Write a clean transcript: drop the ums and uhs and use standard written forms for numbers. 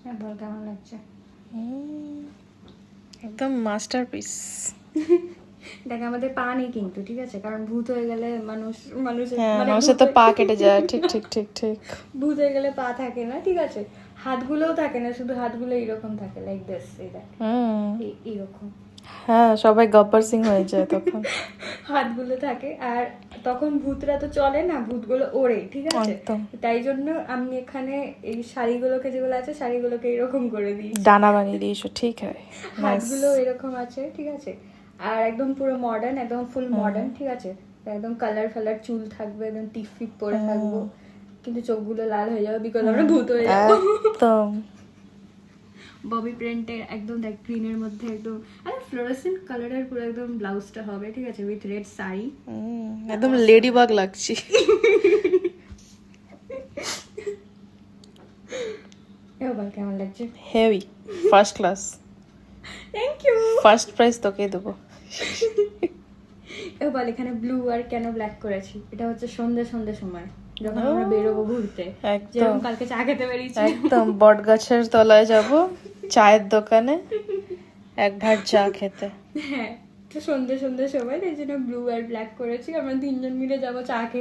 হ্যাঁ বল কেমন লাগছে? একদম মাস্টারপিস। দেখ আমাদের পা নেই কিন্তু, ঠিক আছে, কারণ ভূত হয়ে গেলে মানুষের হ্যাঁ, মানে মানুষের তো পা কেটে যায়। ঠিক ঠিক ঠিক ঠিক। ভূত হয়ে গেলে পা থাকে না, ঠিক আছে, হাতগুলোও থাকে না, শুধু হাতগুলো এইরকম থাকে, লাইক দিস, এই দেখ এইরকম হ্যাঁ, সবাই গব্বর সিং হয়ে যায় তখন। হাতগুলো থাকে। আর তখন ভূতরা তো চলে না, ভূতগুলো ওড়ে, ঠিক আছে, একদম। তাই জন্য আমি এখানে এই শাড়িগুলোকে, যেগুলো আছে শাড়িগুলোকে এরকম করে দিই, ডানা বানিয়ে দিয়েছো, ঠিক হয়। হাতগুলো এরকম আছে, ঠিক আছে। আর একদম পুরো মডার্ন, একদম ফুল মডার্ন, ঠিক আছে, একদম কালার ফালার চুল থাকবে, একদম টিপ ফিপ পরে থাকবো, কিন্তু চোখগুলো লাল হয়ে যাবে বিকজ আমরা ভূত হয়ে যাবো। একদম। ববি প্রিন্টের একদম দেখ গ্রিনের মধ্যে একদম আর ফ্লোরোসেন্ট কালারের পুরো একদম ব্লাউজটা হবে, ঠিক আছে, উইথ রেড শাড়ি, একদম লেডিবাগ লাগছি। এবার কেমন লাগছে? Heavy, first class. Thank you. First prize তোকে দেবো। এবার এখানে ব্লু আর কেন ব্ল্যাক করেছি, এটা হচ্ছে সন্ধ্যে সন্ধ্যে সময় যখন আমরা বেরোবো ঘুরতে, একদম। যেরকম কালকে চা খেতে বেরিয়েছি, একদম বট গাছের তলায় যাব, চায়ের দোকানে এক ভাট চা খেতে। হ্যাঁ, তো সন্ধ্যে সন্ধ্যে সময়, তাই জন্য ব্লু আর ব্ল্যাক করেছি, আমরা তিনজন মিলে যাবো চা খেতে।